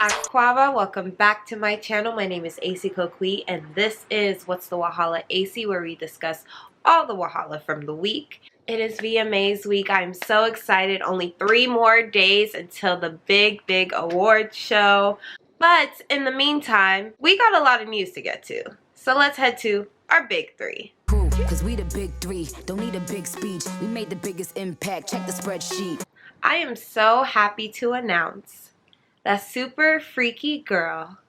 AKwaaba, welcome back to my channel. My name is AC Kokwi and this is What's the Wahala AC, where we discuss all the wahala from the week. It is VMAs week. I'm so excited. Only 3 more days until the big award show. But in the meantime, we got a lot of news to get to. So let's head to our big 3. Cause we the big 3, don't need a big speech. We made the biggest impact, check the spreadsheet. I am so happy to announce that Super Freaky Girl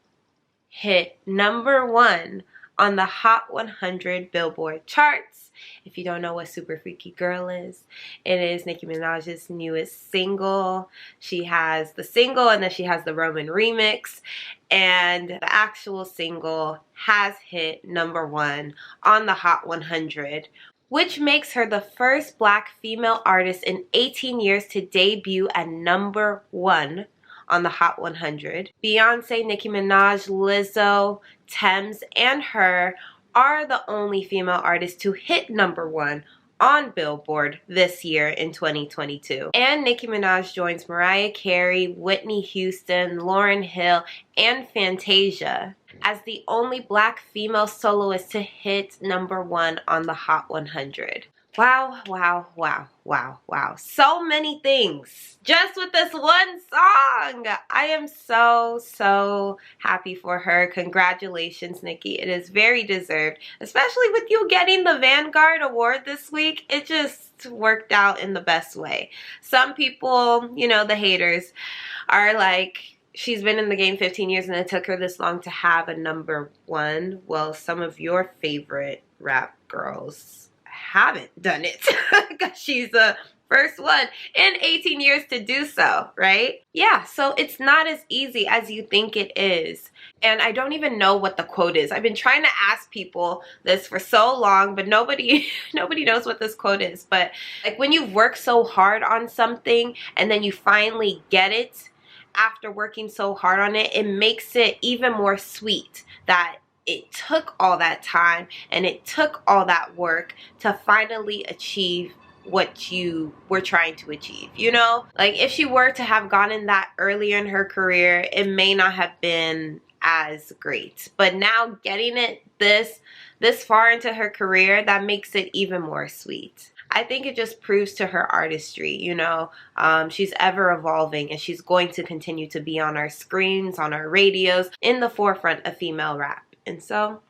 hit #1 on the Hot 100 Billboard charts. If you don't know what Super Freaky Girl is, it is Nicki Minaj's newest single. She has the single and then she has the Roman remix, and the actual single has hit #1 on the Hot 100, which makes her the first black female artist in 18 years to debut at #1 on the Hot 100. Beyonce, Nicki Minaj, Lizzo, Tems, and her are the only female artists to hit #1 on Billboard this year in 2022. And Nicki Minaj joins Mariah Carey, Whitney Houston, Lauryn Hill, and Fantasia as the only black female soloist to hit #1 on the Hot 100. Wow. So many things just with this one song. I am so happy for her. Congratulations, Nicki. It is very deserved, especially with you getting the Vanguard Award this week. It just worked out in the best way. Some people, you know, the haters, are like, she's been in the game 15 years and it took her this long to have a #1. Well, some of your favorite rap girls haven't done it because she's the first one in 18 years to do so, right? Yeah, so it's not as easy as you think it is. And I don't even know what the quote is. I've been trying to ask people this for so long, but nobody knows what this quote is. But like, when you've worked so hard on something and then you finally get it after working so hard on it, it makes it even more sweet that it took all that time and it took all that work to finally achieve what you were trying to achieve, you know? Like, if she were to have gotten that earlier in her career, it may not have been as great. But now getting it this far into her career, that makes it even more sweet. I think it just proves to her artistry, you know. She's ever evolving and she's going to continue to be on our screens, on our radios, in the forefront of female rap. And so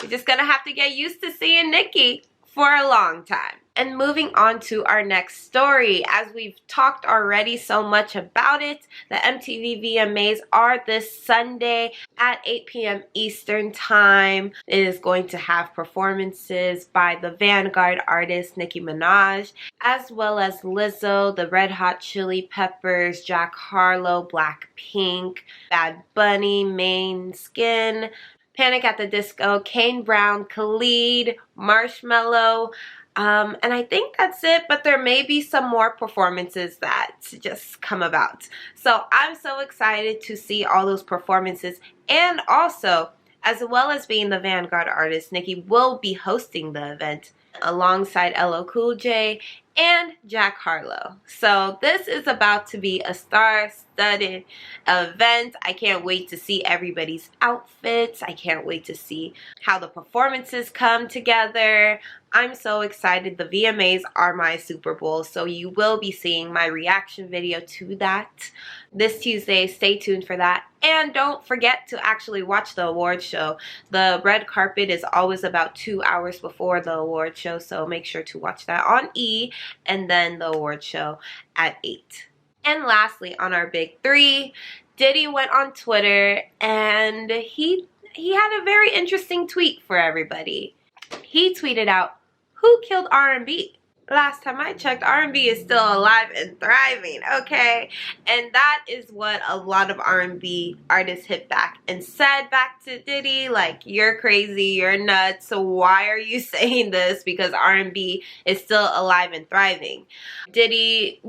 we're just gonna have to get used to seeing Nicki for a long time. And moving on to our next story, as we've talked already so much about it, the MTV VMAs are this Sunday at 8 p.m. Eastern Time. It is going to have performances by the Vanguard artist Nicki Minaj, as well as Lizzo, the Red Hot Chili Peppers, Jack Harlow, Blackpink, Bad Bunny, Main Skin, Panic at the Disco, Kane Brown, Khalid, Marshmello, and I think that's it, but there may be some more performances that just come about. So I'm so excited to see all those performances, and also, as well as being the Vanguard artist, Nicki will be hosting the event alongside LL Cool J and Jack Harlow. So this is about to be a star-studded event. I can't wait to see everybody's outfits. I can't wait to see how the performances come together. I'm so excited. The VMAs are my Super Bowl, so you will be seeing my reaction video to that this Tuesday. Stay tuned for that. And don't forget to actually watch the award show. The red carpet is always about 2 hours before the award show, so make sure to watch that on E, and then the award show at 8. And lastly, on our big 3, Diddy went on Twitter and he had a very interesting tweet for everybody. He tweeted out, "Who killed R&B?" Last time I checked, R&B is still alive and thriving, okay? And that is what a lot of R&B artists hit back and said back to Diddy, like, you're crazy, you're nuts, so why are you saying this? Because R&B is still alive and thriving. Diddy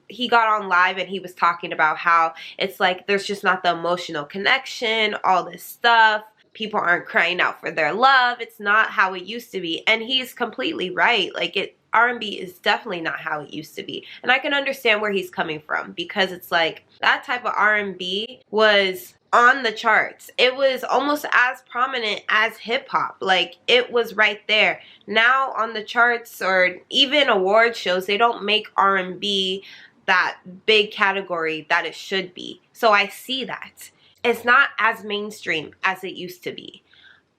he got on live and he was talking about how it's like there's just not the emotional connection, all this stuff. people aren't crying out for their love. It's not how it used to be. And he's completely right. Like, R&B is definitely not how it used to be. And I can understand where he's coming from, because it's like that type of R&B was on the charts. It was almost as prominent as hip hop. Like, it was right there. Now on the charts or even award shows, they don't make R&B that big category that it should be. So I see that. It's not as mainstream as it used to be.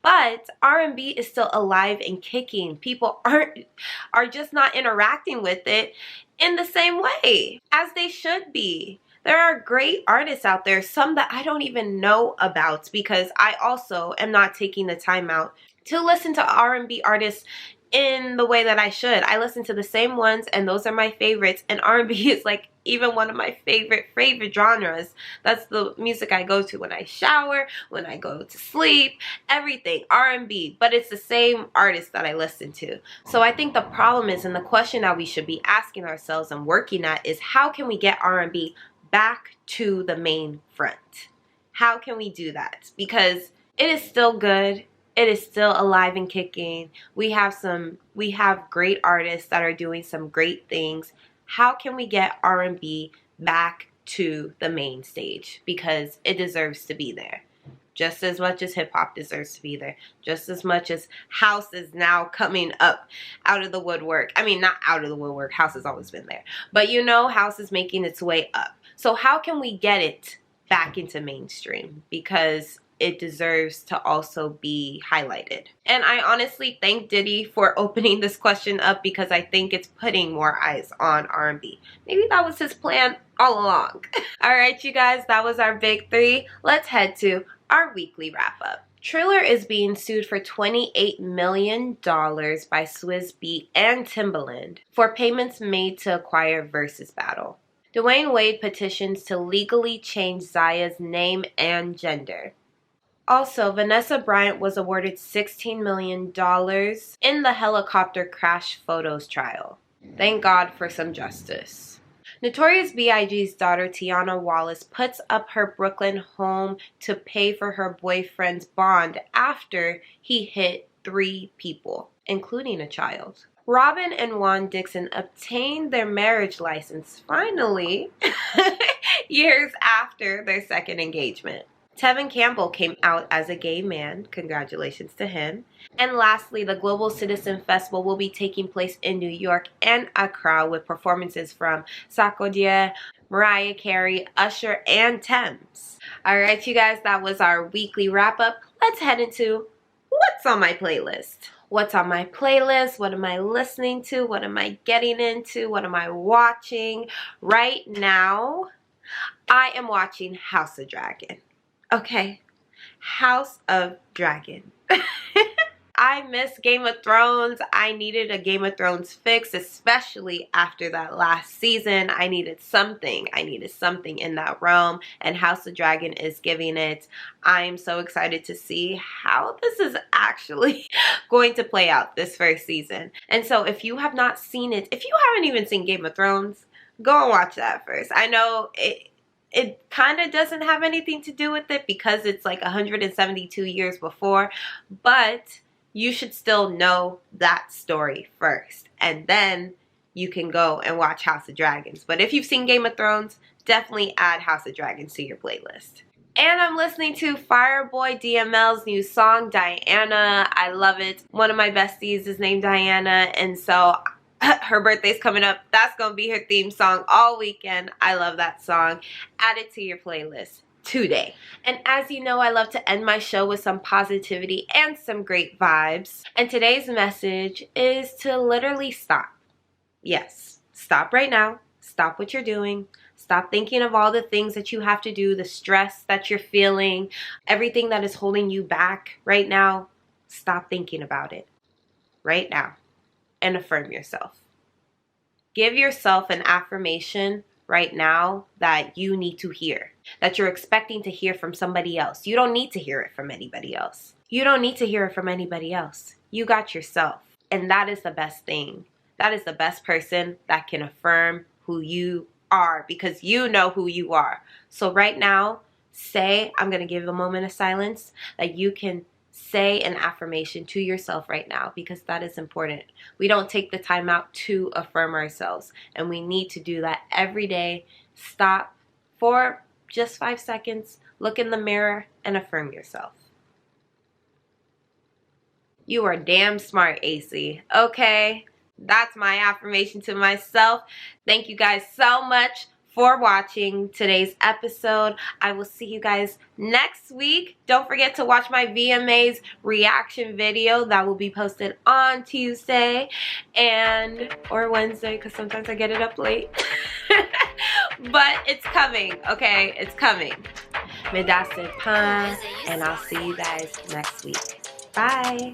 But R&B is still alive and kicking. People are just not interacting with it in the same way as they should be. There are great artists out there, some that I don't even know about, because I also am not taking the time out to listen to R&B artists in the way that I should. I listen to the same ones, and those are my favorites, and R&B is like even one of my favorite genres. That's the music I go to when I shower, when I go to sleep, everything, R&B, but it's the same artist that I listen to. So I think the problem is, and the question that we should be asking ourselves and working at, is how can we get R&B back to the main front? How can we do that? Because it is still good. It is still alive and kicking. We have great artists that are doing some great things. How can we get R&B back to the main stage? Because it deserves to be there. Just as much as hip hop deserves to be there. Just as much as house is now coming up out of the woodwork. I mean, not out of the woodwork. House has always been there. But you know, house is making its way up. So how can we get it back into mainstream? Because it deserves to also be highlighted. And I honestly thank Diddy for opening this question up, because I think it's putting more eyes on R&B. Maybe that was his plan all along. Alright, you guys, that was our big three. Let's head to our weekly wrap up. Triller is being sued for $28 million by Swizz Beatz and Timbaland for payments made to acquire Versus Battle. Dwayne Wade petitions to legally change Zaya's name and gender. Also, Vanessa Bryant was awarded $16 million in the helicopter crash photos trial. Thank God for some justice. Notorious B.I.G.'s daughter Tiana Wallace puts up her Brooklyn home to pay for her boyfriend's bond after he hit 3 people, including a child. Robin and Juan Dixon obtained their marriage license, finally, years after their second engagement. Tevin Campbell came out as a gay man. Congratulations to him. And lastly, the Global Citizen Festival will be taking place in New York and Accra with performances from Sarkodie, Mariah Carey, Usher, and Thames. Alright, you guys, that was our weekly wrap up. Let's head into what's on my playlist. What's on my playlist? What am I listening to? What am I getting into? What am I watching? Right now, I am watching House of Dragon. Okay, House of Dragon. I miss Game of Thrones. I needed a Game of Thrones fix, especially after that last season. I needed something. I needed something in that realm, and House of Dragon is giving it. I'm so excited to see how this is actually going to play out this first season. And so if you have not seen it, if you haven't even seen Game of Thrones, go and watch that first. I know it kind of doesn't have anything to do with it because it's like 172 years before, but you should still know that story first, and then you can go and watch House of Dragons. But if you've seen Game of Thrones, definitely add House of Dragons to your playlist. And I'm listening to Fireboy DML's new song, Diana. I love it. One of my besties is named Diana, and so her birthday's coming up. That's gonna be her theme song all weekend. I love that song. Add it to your playlist today. And as you know, I love to end my show with some positivity and some great vibes. And today's message is to literally stop. Yes, stop right now. Stop what you're doing. Stop thinking of all the things that you have to do, the stress that you're feeling, everything that is holding you back right now. Stop thinking about it right now and affirm yourself. Give yourself an affirmation right now that you need to hear, that you're expecting to hear from somebody else. You don't need to hear it from anybody else. You don't need to hear it from anybody else. You got yourself. And that is the best thing. That is the best person that can affirm who you are, because you know who you are. So right now, say, I'm going to give a moment of silence, that you can say an affirmation to yourself right now, because that is important. We don't take the time out to affirm ourselves, and we need to do that every day. Stop for just 5 seconds, look in the mirror, and affirm yourself. You are damn smart, AC. Okay, that's my affirmation to myself. Thank you guys so much for watching today's episode. I will see you guys next week. Don't forget to watch my VMAs reaction video that will be posted on Tuesday or Wednesday, because sometimes I get it up late. But it's coming, okay? It's coming. Medase Pan, and I'll see you guys next week. Bye.